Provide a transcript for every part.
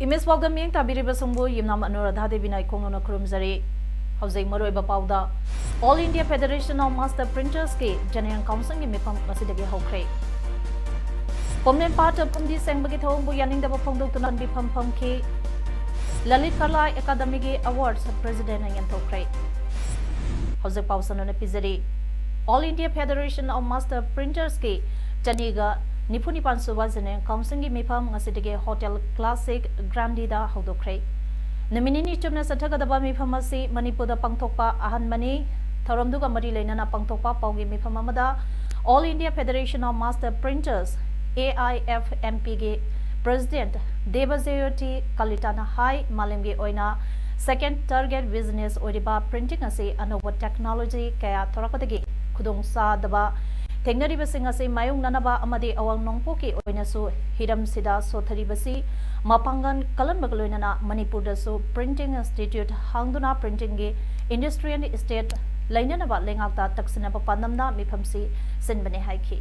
Imis Paodam yang tabiri basungbu yimnam Anuradha Devi na ikongona kurumzari Hauzai Maroi Bapauda All India Federation of Master Printers ke General Council ngi mipam masidagi hokre Pomnen part pumdi sengbagi thongbu yaning daba phongdok tunan bipam pham ke Lalit Kala Academy Awards President ang thokre Hauzai Pausanona Pizari All India Federation of Master Printers ke Janiga Nipuni Pansuwa General Council ngi mipam ngasidagi Hotel Classic Grandida hodokre Naminini chumna sathagadaba mifam asi Manipurda pangthokpa ahanmani tharamduga mari leinana pangthokpa paugi mifam amada All India Federation of Master Printers AIFMP ge President Devazayoti Kalitana Hai Malemge oina second target business oriba printing asi anowa technology kaya thorakadagi khudong sa daba Tengnaribasing asi mayong nanaba amadi awang nongpoki oinasu hiram sida sotaribasi mapangan kalan magaloinana Manipurda su printing institute hangduna printing ge industry and estate lainanaba lengakta taksinaba panamna miphamsi sinbane haiki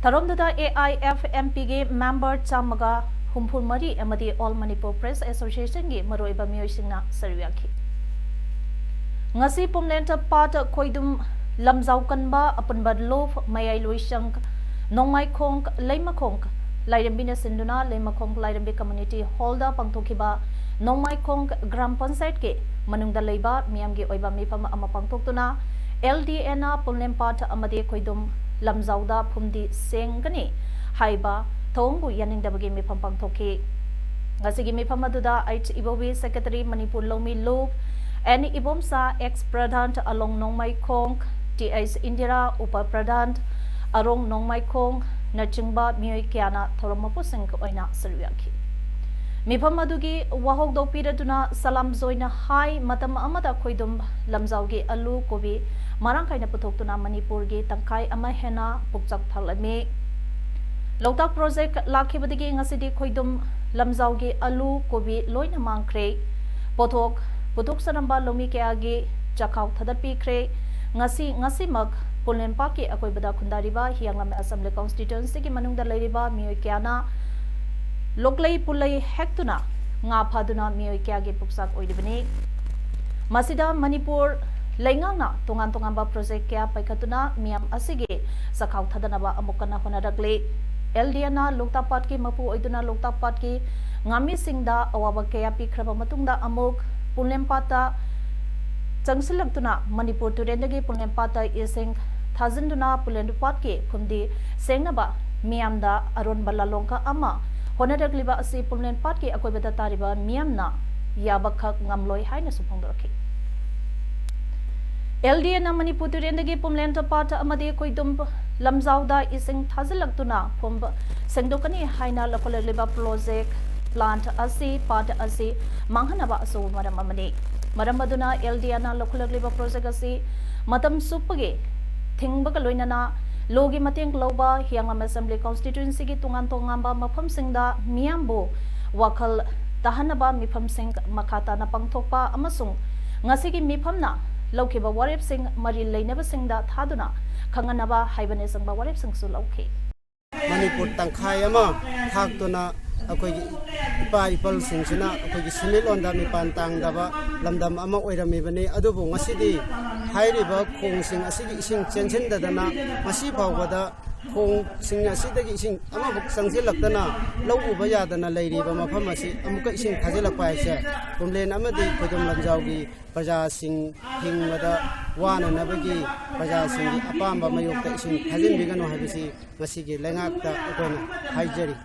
Taromdada AIFMP ge member chamaga humphur mari amadi All Manipur Press Association ge maroiba miyosingna sariyaki ngasi pumlenta part koidum Lamzau kanba apunba lof mayai luisang nongmai khong leima khong lairambina sinduna leima khong lairambi community holda pangthokiba nongmai khong gram panchayat ke manungda leiba miyamgi oiba mifam ama pangthoktuna LDN na pulnempat amade koidum lamzauda phumdi sengani haiba thongbu yaningdabagi mifam pangthoki ngasigi mifam aduda H Ibobi Secretary Manipur Lomi Lof and Ibomsa ex Pradhan along nongmai khong TS Indira Upa Pradhan Arong Nongmai Khong Nachingba Miyoi Kiana Thoromapu Singh Oina Sariyaki Mifam adugi wahog do piraduna salam zoina hai matam amada khoidum lamzaugi alu kobi marang kaina putoktuna Manipur gi tangkai ama hena pukchak thalame Loktak project lakhibadigi ngasidi khoidum lamzaugi alu kobi loina mangkhre pothok putok sanamba lomi keagi chakhaw thadapi khre ngasi mag Pulen Paki akoi bada khundariba hianglam assembly constituency ki manungda leiriba miyoi kyana loklei pulai hektuna nga phaduna miyoi kyage puksak oidibani masida Manipur leingangna tongan ba project kya paikatuna miyam asige sakhaw thadanaba amukana honarakle LDNA Loktapat ki mapu oiduna Loktapat ki ngami singda awaba kya pikraba matungda amuk Pulen Pata Changsilagtuna Manipur turendagi Pulempata ising thazinduna Pulendupat ke phumdi sengnaba miyamda aron balalongka ama honadagliba asi Pulenpat ke akoibada tariba miyamna yabakhak ngamloi haina supongdorki LDN na Manipur turendagi Pulendupat amadi koidum lamzauda ising thazilagtuna phum sengdokani haina lokolagliba project plant asi part asi manghanaba aso maram amani Maramaduna LDNA Lokulagliba project asi matam supage thingbaga loinana logi mateng loba hiangam assembly constituency gi tungan tongamba mafam singda miyambo wakal tahanaba mifam sing makata na pangthokpa amasung ngasigi mifamna laukiba warep sing mari leinaba singda thaduna khanganaba haibane sangba warep sing su lauke Manipur tangkhai ama thakduna akoi ipa ipal singsina akoi simil onda mi pantang daba lamdam ama oirami bani adubu ngasidi hairiba khong sing asigi ising chenchen dadana masi phawbada khong sing asidagi ising ama buk sangsilakdana lau uba yadana leiriba mafam asi amuka ising thajilakpa aise pumlen amadi kodum lamjaugi praja sing hingwada wana nabagi praja sing apamba mayokta ising thajin bigano habisi ngasigi lengakta akona haijari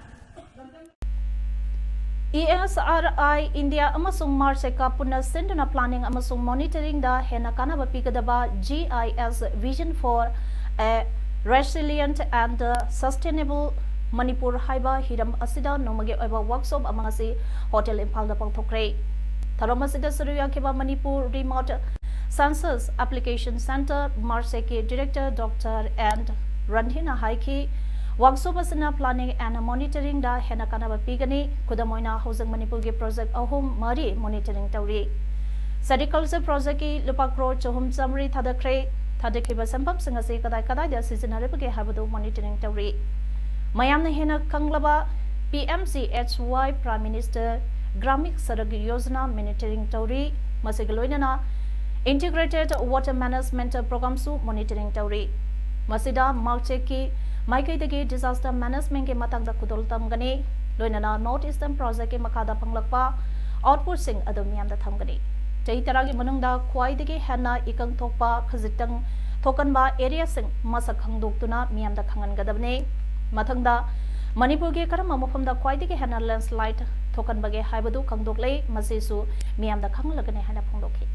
ESRI India amasung Marseka puna senduna planning amasung monitoring da hena kanaba pigadaba GIS vision for a resilient and sustainable Manipur haiba hiram asida nomage oiba workshop among asi Hotel Impal da pangthokre. Tharom asida saruya keba Manipur Remote Census Application Center Marseki Director Dr. and Randhina Haiki workshop asina planning and monitoring da hena kanaba pigani kudamoina housing Manipur ge project ahum mari monitoring tawri. Sericulture project ki lupa crore chahum chamri thadakre thadakhiba sampam singase kadai kadai da seasonaribage habadu monitoring tawri. Mayamna hena kanglaba PMCHY Prime Minister Gramik Sadak Yojana monitoring tawri masigaloinana Integrated Water Management Program su monitoring tawri. Masida marche ki maikai dagi disaster management ke matang da kudol tamgani loinana North Eastern project ke makada panglakpa output sing adum yam da thamgani. Chai taragi manungda kwai dagi hana ikang thokpa khazitang thokanba area sing masak khangdoktuna miyam da khangan gadabne. Mathangda Manipur ge karama mafamda kwai dagi hana landslide thokanba ge haibadu khangdoklei masisu miyam da khanglagane hana phongdokhi.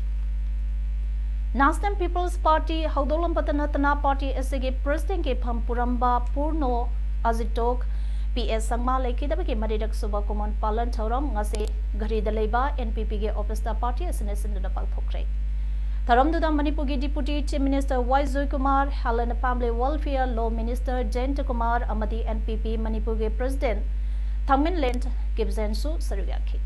National People's Party Haudolam Patanatana Party SG President ke Pampuramba Purno Azitok PS Sangma Lekidabake Maridak Suba Common Palan Tauram Ngase Gari Daleba NPP ge Office da Party Asinasin da Palthokre. Tharam da Manipur ge Deputy Chief Minister Y. Zoy Kumar, Helen Family Welfare Law Minister Jayant Kumar Amadi NPP Manipur ge President Thangmin Lent Gibzensu Saruyaki.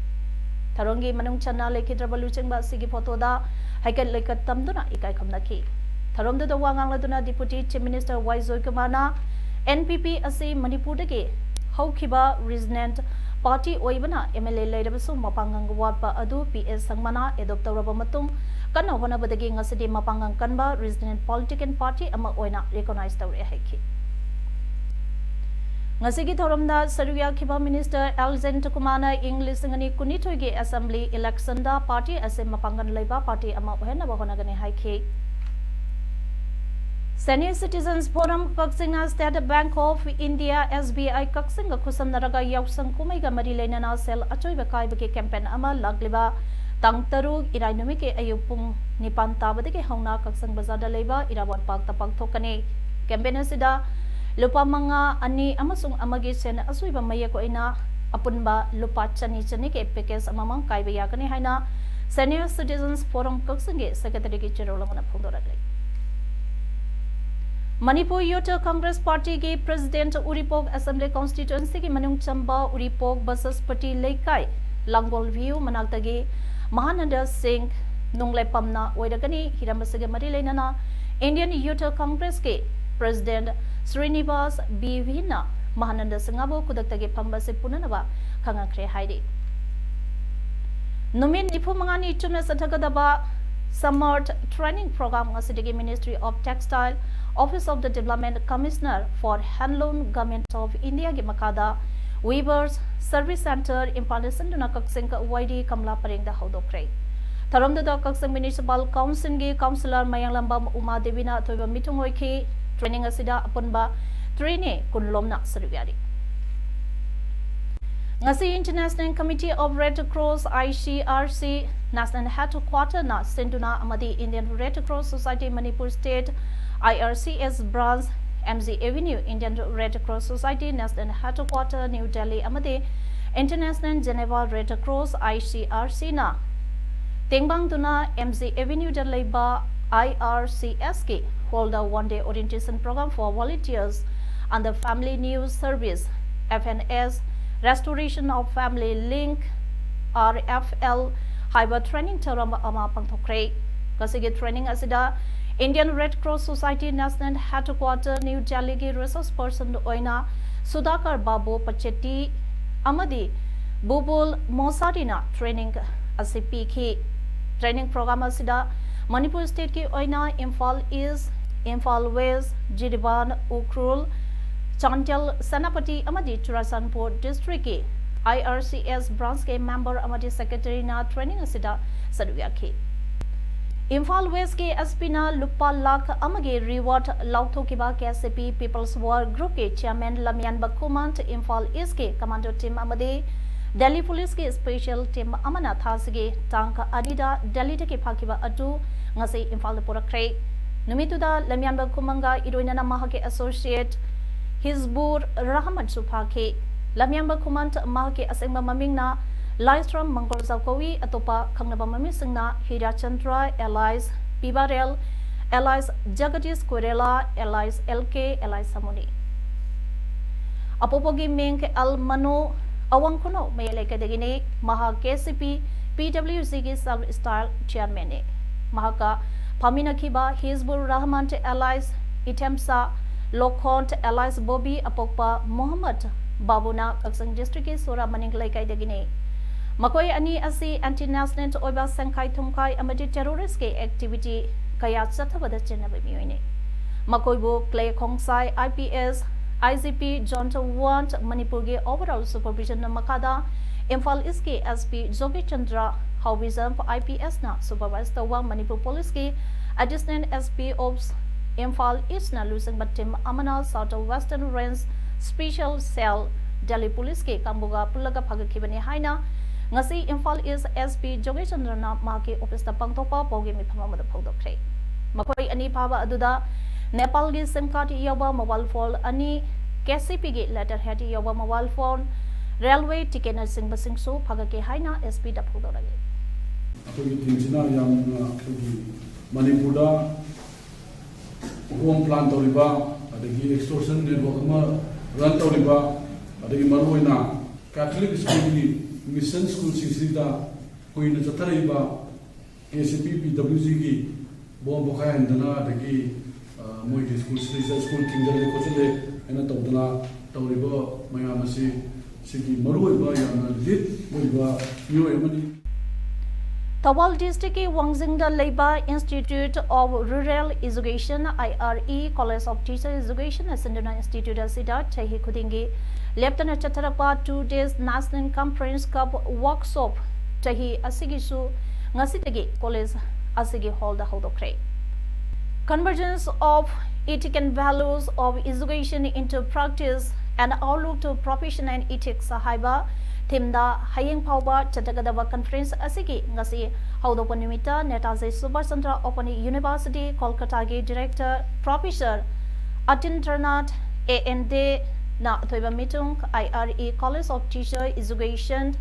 Tharongi Manung Chana Lekidra Luchengba Sigi Photo da Haikat Lekat Tamduna Ikai Kamnaki. Tharom da Wangang Laduna Deputy Chief Minister Y. Zoy Kumana NPP Asi Manipur dagi Haukiba Resonant Party Oibana MLA Ledabasu Mapangang Wadpa Adu PS Sangmana Adopt Rabamatung Kana Honabadagi Ngasidi Mapangang Kanba Resonant Political Party Ama Oina recognized the Heki. Ngasigi Thoramda Saruya Kiba Minister Alzen Tukumana English Singani Kunitogi Assembly Election da Party as a Mapangan Labour Party Ama Ohena Bahonagani Heki. Senior Citizens Forum Kaksingna State Bank of India SBI Kaksinga Kusam Naraga Yausang Kumaiga Marilena Sel Achoy Bakai campaign Ama Lagliba Tang Taru Irainumike Ayupung Nipan Tabadike Hona Kaksang Bazada Leba Irawan Park Tapang Tokane Campaign Sida Lupa Manga Ani Amasung Amagi Sen Asuiba Mayako Ina Apunba Lupa Chani Chanike Pekes Amamang Kaibayakani Haina Senior Citizens Forum Kaksinge Secretary General Pundorale. Manipur Youth Congress Party के President Uripok Assembly Constituency के मनुंग Chamba Uripok Basaspati Leikai Langbol View Manaktagi Mahananda Singh Nungle Pamna Oidagani Hiramasage Marilenana Indian Youth Congress के President Srinivas B. Vina Mahananda Singabo Kudaktagi Pambase Punanaba Kangakre Haidi Numin Nipumangani Tunas Atagadaba Summer Training Program Ngasidigi Ministry of Textile Office of the Development Commissioner for Handloom Government of India ke Makada Weavers Service Center Impalation Duna Kaksing YD Kamla Paring da Haudokre. Tharom da Kaksing Municipal Council ge Councillor Mayanglambam Uma Devina Toiba Mitungoi ki training asida apunba training kunlomna saruyari. Ngasi International Committee of Red Cross ICRC National Headquarters na Senduna Amadi Indian Red Cross Society Manipur State IRCS branch MZ Avenue Indian Red Cross Society National Headquarters New Delhi Amadi International Geneva Red Cross ICRC na Tengbang Duna MZ Avenue Delhi ba IRCS hold a one-day orientation program for volunteers under Family News Service FNS Restoration of Family Link RFL Hyber Training Terama Ama Pangthokre Kasigi Training Asida Indian Red Cross Society National Headquarters New Delhi ki resource person Oina Sudhakar Babu Pachetti Amadi Bubul Mosarina Training ACP ki training program asida Manipur State ki Oina Imphal East Imphal West Jiriban Ukrul Chantal Sanapati Amadi Churasanpur District ki IRCS branch ke member Amadi Secretary na training asida Saduyaki Imphal West ke Aspina Lupa Lak Amage Reward Lautho Kiba KCP People's War Group ke Chairman Lamian Bakumant Imphal East ke Commando Team Amade Delhi Police ke Special Team Amana Thasge Tanka Adida Delhi ke Phakiba Atu Ngasi Imphal Purakre Numituda Lamian Bakumanga Iroina Maha ke Associate Hizbur Rahman Supaki, Lamyamba Kumant Mahaki Asengba Mamingna, Lystrom Mangor Zalkowi, Atopa Kangnaba Mamisingna, Hira Chandra, Allies, Pibarel, Allies Jagatis Kurela, Allies LK, Allies Samuni. Apopogi Mink Al Mano, Awangkuno, Mayeleke Degine, Maha KCP, PWC Sub Style Chairman. Mahaka Pamina Kiba, Hizbur Rahman Allies, Itemsa, Lokhont Allies Bobby Apokpa Muhammad Babuna Kaksang District Sura Maning Laikai Degine. Makoi Ani Asi Anti-National Oiba Sankai Tungkai Amadi terrorist activity Kaya Satabada Chenabimuni. Makoibu Clay Kongsai IPS ICP Jonta Want Manipurgi Overall Supervision Makada Imphal Iski SP Zogi Chandra Howism IPS na Supervised Wang Manipur Police ki Assistant SP Ops Imphal East na Lusang Batim Amana South Western Range Special Cell Delhi Police ki Kambuga Pulaga Pagakibani Haina Ngasi Imphal East SP Zogi Chandra na Maki Office na Pangtopa Pogi Mipamamada Pogdokre Makoi Ani Paba Aduda Nepal gi SIM card Yoba mobile phone Ani KCP gi letterhead Yoba mobile phone Railway ticket na Sing Basing so Pagaki Haina SP da Pogdorage Akogi tingsina yang Manipurda home plan tawriba adagi extortion network ama run tawriba adagi maruina Catholic school gi mission school sisida koina chataraiba KCP PWC gi bom bokhaya handana adagi moi gi school kingdale kochale ena tawdana tawriba mayamasi sigi maruiba yana lit moiba new emani Tawal District Wangzingda Labor Institute of Rural Education IRE College of Teacher Education Ascendana Institute Asida Chahi Kudingi Lieutenant Chatarapa 2 days National Conference Cup Workshop Chahi Asigisu Ngasidagi College Asigi Hall the Hodokre Convergence of ethic and values of education into practice and outlook to profession and ethics Sahaiba Timda Haying Pauba Chatagadava Conference Asigi Ngasi Haudopa Nimita Netaze Subhasandra Open University Kolkata Gi Director Professor Atindranat AND Na Thoiba Mitung IRE College of Teacher Education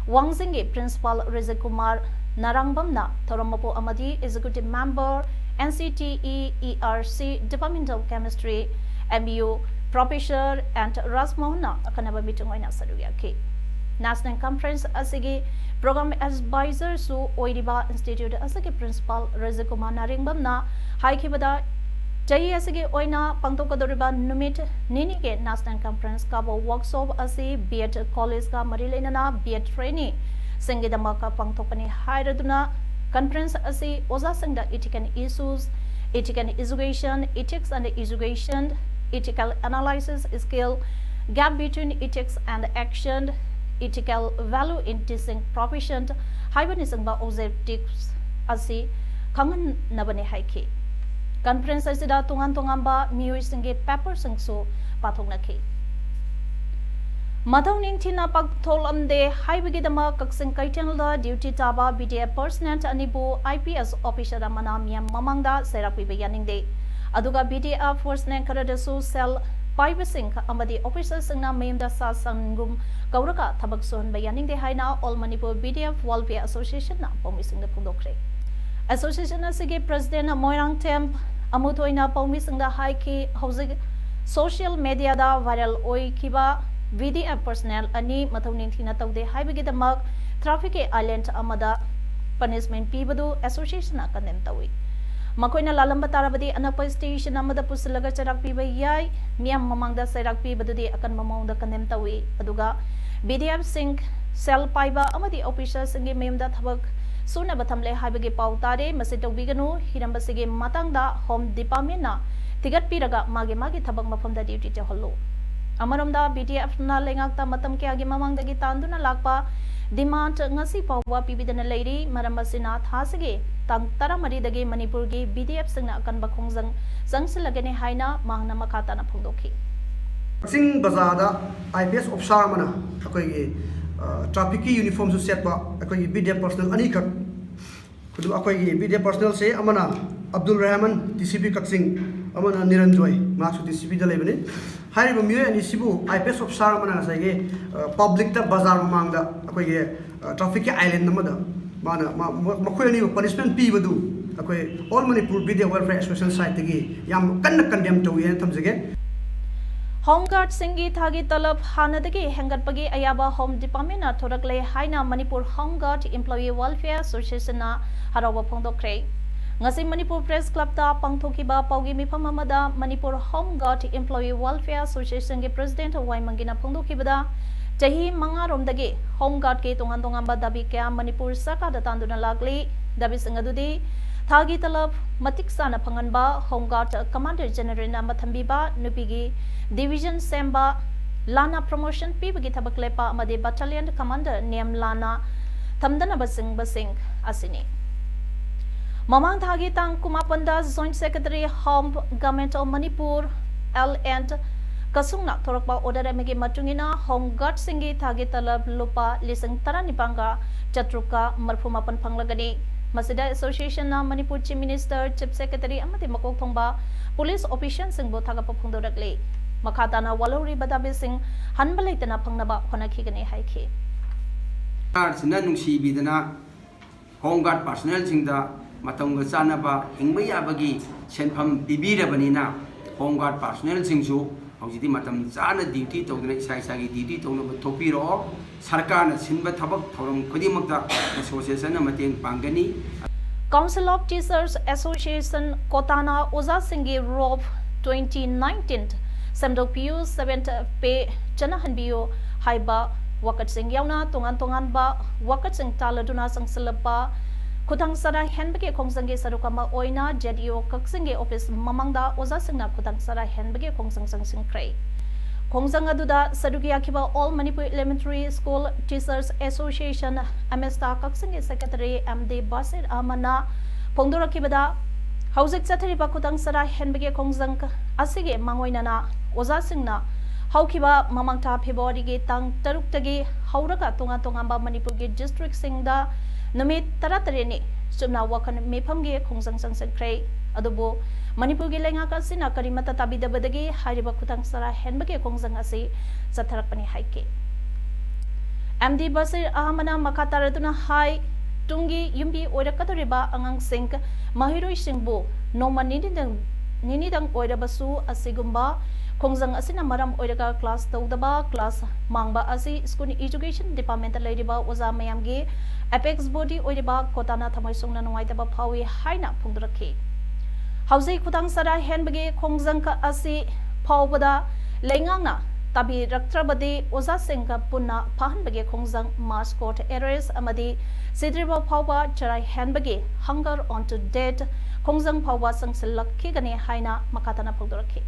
Wangzingi Principal Rizakumar Narangbamna Thoramapo Amadi Executive Member NCTE ERC Department of Chemistry MBU Professor and Rasmohna Akanaba Mitung Waina Saduyaki National Conference Asigi Program Advisor Su Oiriba Institute Asigi Principal Rizakumar Narangbamna Haikibada Jai Asigi Oina Pangtokadoriba Numit Ninike National Conference Kabo Workshop Asi B.Ed College Ka Marilenana B.Ed Trainee Singidamaka Pangtokani Hairaduna Conference Asi Oza Singda Ethic and Issues Ethic and Education Ethics and Education Ethical Analysis Skill Gap between Ethics and Action Ethical Value in Teaching Profession Haibanisang ba Objectives Asi Kangan Nabane Haiki Conference Asida Tungan ba Miyoy Singi Paper Singso Patong Naki Madawning Tina Pagtol Amde Haibigidama Kaksing Kaitanla Duty Taba BDF Personnel Anibu IPS Officer Manamiam Mamangda Serapi Bayaning Day Aduga BDF Personnel Karadasu Cell Pibasing Amadi Officers Singna Maimda Sa Sangum Kauraka Tabaksun Bayaning Day Haina All Manipur BDF Welfare Association na Pomising the Pundokre Association Asigi President Moirang Temp Amutoina Pomising the Haiki Housing Social Media da Viral Oi Kiba VDF personnel ani matauning thina tawde haibigidamak traffic island amada punishment pibadu association na kanem tawi makoina lalamba tarabadi anapa station amada pusilaga charak piba yai miam mamangda sairak pibadu di akan mamangda kanem tawi aduga VDF sing cell paiba amadi officers singi memda thabak suna bathamle haibigi pautare masitobiganu hirambasigi matangda home department na tigat piraga mage thabak mafamda duty te hollo Amaromda BDF na lengakta matam ke agi mamangdagi tanduna lakpa demand ngasi pawwa pibidana leiri maramasina thasige tang taramari dagi Manipur gi BDF singna akan bakhongjang jangsilagane haina mangna makata na phongdoki Sing bazada IPS officer mana akoi traffic uniform su set ba akoi BDF personnel ani khat kudu akoi BDF personnel se amana Abdul Rahman TCP Kaksing amana Niranjoy ma su TCP da lebene हाइरिबा मियोय अनिसिबु IPS officer मना नसाइगे public दा बाजार मांगदा अखोइगे traffic के आइलैंड नमदा माना मखोय अनि पनिशमेंट पीबदु अखोय all Manipur video welfare association side तगी याम कन्न कंडेम तौये थमजगे होमगार्ड सिंगी थागी तलब हानदगी हेंगटपगी अयाबा होम डिपार्टमेंट ना थोरकले हाइना Manipur home guard employee welfare association ना हरावा फोंदोक्रे ngasi manipur press club ta pangthokiba paugi mifam amada manipur homeguard employee welfare association ge president waimangina phongdokibada chahi manga romdagi homeguard ke tongan tongan ba dabi kya manipur sarkar da tanduna lagli dabi singadudi thagi talab matik sana phanganba homeguard commander general na mathambi ba nupigi division semba lana promotion pibagi thabak lepa amade battalion commander niam lana thamdana basing asini Mamang thagi tang kumapanda Joint Secretary Home Government of Manipur L and Kasungna Thorakpa order amegi matungina Home Guard singi thagi talab lupa lisang taranipanga chatruka marfumapan panglagani Masida Association na Manipur Chief Minister Chief Secretary amati makok thongba police officials singbo thagapa phungdorakle makata na walori badabi sing hanbalaitana phangnaba honakigani haikhe sina nungsi bidana Home Guard personnel singda matangga chanaba hingba yabagi senpham pibirabanina Home Guard personnel singsu hojidi matam chana duty tawdana isa gi duty tawna thopiro sarkar na sinba thabak thoram khodimakta association na mateng pangani Council of Teachers Association Kotana Oza Singi Rob 2019 Samdok PU 7th Pay Chanahanbio Haiba Wakat Sing Yauna Tongan ba Wakat Sing Taladuna Sang Silapa Kutang Sara Henbage Kongsange Sarukama Oina JDO Kaksinge Office Mamangda Oza Singna Kutang Sara Henbage Kongsang Sang Sing Kray Kongsang Aduda Sadukiakiba All Manipur Elementary School Teachers Association Amesta Kaksinge Secretary MD Basir Amana Pongdora Kibada Hausik Satariba Kutang Sara Henbage Kongsang Asige Mangoinana Oza Singna Haukiba Mamangta February ge tang Taruktagi Hauraga Tonga Manipur ge district Singda Namit Taratareni Sumna Wakan Mepamge Kongsang Sang Kray Adobo Manipur ge lenga kasina karimata tabidabadagi Hariba Kutang Sara Henbage Kongsang Asi Satarakpani Haike MD Basir Ahamana Makataraduna Hai Tungi Yumbi Oirakatoriba Angang Sink Mahiroi Singbo Noma Ninidang Oirabasu Asigumba Kongsang asina maram oiraga class tawdaba class mangba asi school education department ladiba oza mayamgi apex body oiriba kotana thamai songna nungaitaba phawi haina phungdrakhi hauzai khutang sara henbage Kongsang ka asi phawbada leingangna tabi raktrabadi oza sengka punna phahanbage Kongsang mascot errors amadi sidriba phawba charai henbage hunger on to death Kongsang phawba sangsilakhi gane haina makatana phungdrakhi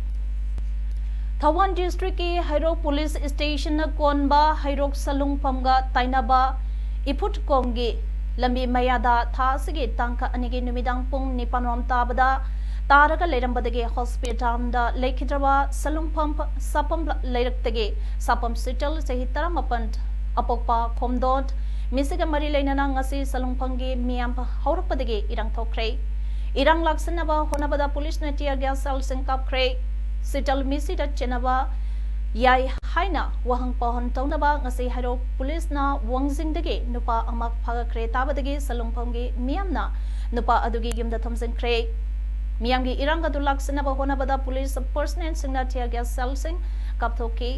Tawan District ki Hairok Police Station na konba Hairok Salung Pamga Tainaba Iput Komgi Lambi Mayada Thasigi Tanka Anigi Numidang Pung Nipanram Tabada Taraka Lerambadagi Hospital da Lekidraba Salung Pump Sapam Leraktage Sapam Sital Sehitara Mapant Apokpa Komdot Misiga Mari Lenana Ngasi Salung Pangi Miamp Haurupadagi Irang Thokre Irang Laksanaba Honabada Police Natia Gasal Sinkap Kre Sital misi da chenaba yai haina wahang pahon taunaba ngasi haro police na wangzing dege nupa amak phaga kre tabadagi salungpamgi miyamna nupa adugi gimda thamsen kre miyamgi iranga dulak sinaba honabada police personnel singna tia gas selsing kapthoki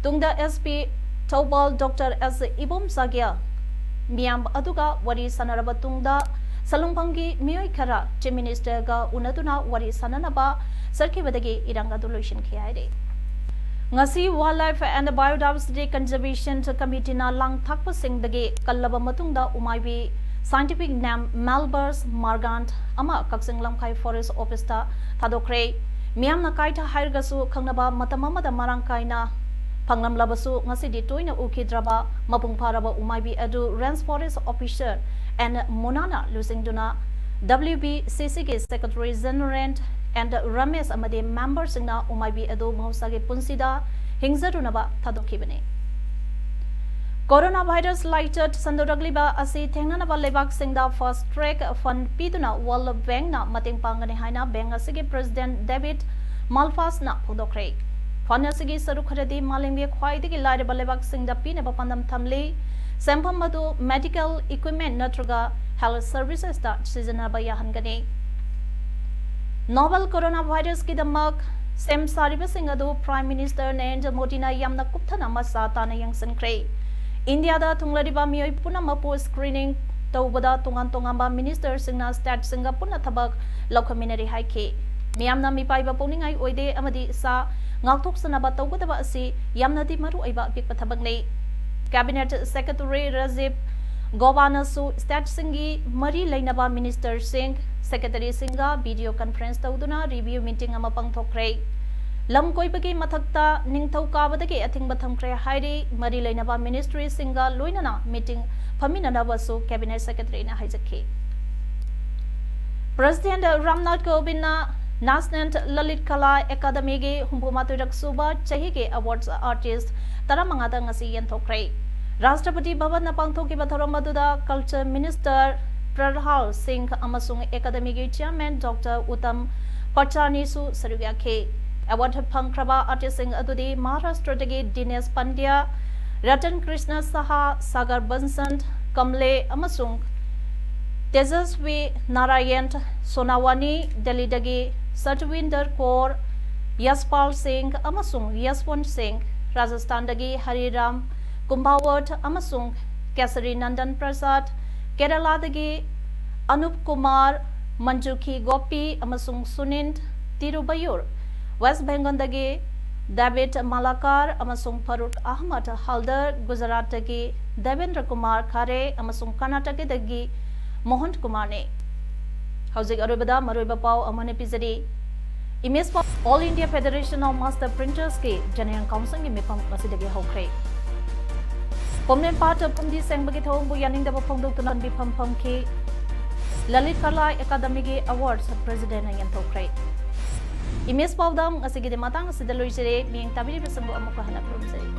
tungda SP Tobal Dr. S Ibom Sagya miyam aduga wari sanaraba tungda salungpamgi miyoi khara chief minister ga unatuna wari sananaba Sarkibadagi Iranga Dulution Kiade. Ngasi Wildlife and Biodiversity Conservation Committee na lang thakpa sing dagi kallaba matungda umaibi scientific name Malbers Margant ama Kaksing Lamkai Forest Office ta thadokre miam na kaita hairgasu khangnaba matamama da marangkaina phanglam labasu ngasi di toina ukidraba mapung pharaba umaibi adu Range Forest Officer and Monana losing duna WBCC ke Secretary General and Ramesh amade members na umaibi ado mahusage punsida hingzarunaba thadokibane Coronavirus lighted sandoragliba asi thengnanaba lebak singda first track fund piduna World Bank na mateng pangane haina bank asige President David Malpass na phudokre ꯐꯟ ꯑꯁꯤꯒꯤ ꯁꯔꯨꯛ ꯈꯔꯗꯤ ꯃꯥꯂꯦꯝꯒꯤ ꯈ꯭ꯋꯥꯏꯗꯒꯤ ꯂꯥꯏꯔꯕ ꯂꯩꯕꯥꯛꯁꯤꯡꯗ ꯄꯤꯅꯕ ꯄꯥꯟꯗꯝ ꯊꯝꯂꯤ ꯁꯦꯟꯐꯝ ꯑꯗꯨ ꯃꯦꯗꯤꯀꯦꯜ ꯏꯀ꯭ꯋꯤꯞꯃꯦꯟ ꯅꯠꯇ꯭ꯔꯒ ꯍꯦꯜꯊ ꯁꯔꯚꯤꯁꯦꯁꯇ ꯁꯤꯖꯤꯟꯅꯕ ꯌꯥꯍꯟꯒꯅꯤ ꯅꯣꯚꯦꯜ ꯀꯣꯔꯣꯅꯥ ꯚꯥꯏꯔꯁꯀꯤꯗꯃꯛ ꯁꯦꯝ ꯁꯥꯔꯤꯕꯁꯤꯡ ꯑꯗꯨ ꯄ꯭ꯔꯥꯏꯝ ꯃꯤꯅꯤꯁꯇꯔ ꯅꯔꯦꯟꯗ꯭ꯔ ꯃꯣꯗꯤꯅ ꯌꯥꯝꯅ ꯀꯨꯞꯊꯅ ꯃꯆꯥ ꯇꯥꯅ ꯌꯦꯡꯁꯤꯟꯈ꯭ꯔꯦ ꯏꯟꯗꯤꯌꯥꯗ ꯊꯨꯡꯂꯔꯤꯕ ꯃꯤꯑꯣꯏ ꯄꯨꯝꯅꯃꯛꯄꯨ ꯁ꯭ꯀ꯭ꯔꯤꯅꯤꯡ ꯇꯧꯕꯗ ꯇꯣꯉꯥꯟ ꯇꯣꯉꯥꯟꯕ ꯃꯤꯅꯤꯁꯇꯔꯁꯤꯡꯅ ꯁ꯭ꯇꯦꯠꯁꯤꯡꯒ ꯄꯨꯟꯅ ꯊꯕꯛ ꯂꯧꯈꯠꯃꯤꯟꯅꯔꯤ ꯍꯥꯏꯈꯤ ꯃꯤꯌꯥꯝꯅ ꯃꯤꯄꯥꯏꯕ ꯄꯣꯛꯅꯤꯡꯉꯥꯏ ꯑꯣꯏꯗꯦ ꯑꯃꯗꯤ ꯏꯁꯥ ꯉꯥꯛꯊꯣꯛꯆꯅꯕ ꯇꯧꯒꯗꯕ ꯑꯁꯤ ꯌꯥꯝꯅꯗꯤ ꯃꯔꯨꯑꯣꯏꯕ ꯑꯄꯤꯛꯄ ꯊꯕꯛꯅꯤ ꯀꯦꯕꯤꯅꯦꯠ ꯁꯦꯀ꯭ꯔꯦꯇꯔꯤ ꯔꯥꯖꯤꯕ ꯒꯣꯕꯥꯅꯁꯨ ꯁ꯭ꯇꯦꯠꯁꯤꯡꯒꯤ ꯃꯔꯤ ꯂꯩꯅꯕ ꯃꯤꯅꯤꯁꯇꯔꯁꯤꯡ ꯁꯦꯀ꯭ꯔꯦꯇꯔꯤꯁꯤꯡꯒ ꯚꯤꯗꯤꯑꯣ ꯀꯟꯐꯔꯦꯟꯁ ꯇꯧꯗꯨꯅ ꯔꯤꯚꯤꯌꯨ ꯃꯤꯇꯤꯡ ꯑꯃ ꯄꯥꯡꯊꯣꯛꯈ꯭ꯔꯦ ꯂꯝ ꯀꯣꯏꯕꯒꯤ ꯃꯊꯛꯇ ꯅꯤꯡꯊꯧꯀꯥꯕꯗꯒꯤ ꯑꯊꯤꯡꯕ ꯊꯝꯈ꯭ꯔꯦ ꯍꯥꯏꯔꯤ ꯃꯔꯤ ꯂꯩꯅꯕ ꯃꯤꯅꯤꯁꯇ꯭ꯔꯤꯁꯤꯡꯒ ꯂꯣꯏꯅꯅ ꯃꯤꯇꯤꯡ ꯐꯝꯃꯤꯟꯅꯅꯕꯁꯨ ꯀꯦꯕꯤꯅꯦꯠ ꯁꯦꯀ꯭ꯔꯦꯇꯔꯤꯅ ꯍꯥꯏꯖꯈꯤ ꯄ꯭ꯔꯁꯤꯗꯦꯟꯠ ꯔꯥꯝꯅꯥꯊ ꯀꯣꯕꯤꯟꯗꯅ ꯅꯦꯁꯅꯦꯜ ꯂꯂꯤꯠ ꯀꯂꯥ ꯑꯦꯀꯥꯗꯃꯤꯒꯤ 64ꯔꯛ ꯁꯨꯕ ꯆꯍꯤꯒꯤ ꯑꯦꯋꯥꯔꯗ ꯑꯥꯔꯇꯤꯁꯠ 15ꯗ ꯉꯁꯤ ꯌꯦꯟꯊꯣꯛꯈ꯭ꯔꯦ ꯔꯥꯁꯇ꯭ꯔꯄति ꯚꯕꯟꯅ ꯄꯥꯡꯊꯣꯛꯈꯤꯕ ꯊꯧꯔꯝ ꯑꯗꯨꯗ ꯀꯜꯆꯔ ꯃꯤꯅꯤꯁꯇꯔ ꯄ꯭ꯔꯍꯜ ꯁꯤꯡꯍ ꯑꯃꯁꯨꯡ ꯑꯦꯀꯥꯗꯃꯤꯒꯤ ꯆꯤꯌꯔꯃꯦꯟ ꯗꯣꯛꯇꯔ ꯎꯇꯝ ꯄꯆꯥꯔꯅꯤꯁꯨ ꯁꯔꯨꯛ ꯌꯥꯈꯤ ꯑꯦꯋꯥꯔꯗ ꯐꯪꯈ꯭ꯔꯕ ꯑꯥꯔꯇꯤꯁꯠꯁꯤꯡ ꯑꯗꯨꯗꯤ ꯃꯍꯥꯔꯥꯁꯇ꯭ꯔꯗꯒꯤ ꯗꯤꯅꯦꯁ ꯄꯥꯟꯗ꯭ꯌꯥ ꯔꯇꯟ ꯀ꯭ꯔꯤꯁꯅ ꯁꯍꯥ ꯁꯥꯒꯔ ꯕꯟꯁꯟ ꯀꯝꯂꯦ ꯑꯃꯁꯨꯡ तेजस्वी नारायण सोनावानी दिल्लीदगी सतविंदर कौर यशपाल सिंह अमसुंग यशवंत सिंह राजस्थानदगी हरिराम कुंभावत अमसुंग केसरी नंदन प्रसाद केरलादगी अनूप कुमार मंजुखी गोपी अमसुंग सुनील तिरुबयूर वेस्ट बेंगलदगी डेविड मालाकार अमसुंग फरूक अहमद हल्दर गुजरातदगी देवेंद्र कुमार खारे अमसुंग कर्नाटकदगी मोहन कुमार ने हौजिक अरोबदा मरोइबा पाव अमने पिजरी इमेज पाव all India federation of master printers के जनरल काउंसिल की मिफम मसिदगी हौख्रे पोमनेन पार्ट पुंदी सेंबगी थौंबु यानिंगदब फोंदोक्तुना बिफम फमखी ललित कला एकेडमी की अवार्ड्स प्रेसिडेंट यंथोख्रे इमेज पावदम ngasi gi matang sida loisere mieng tabiri besambu amuka hana promseri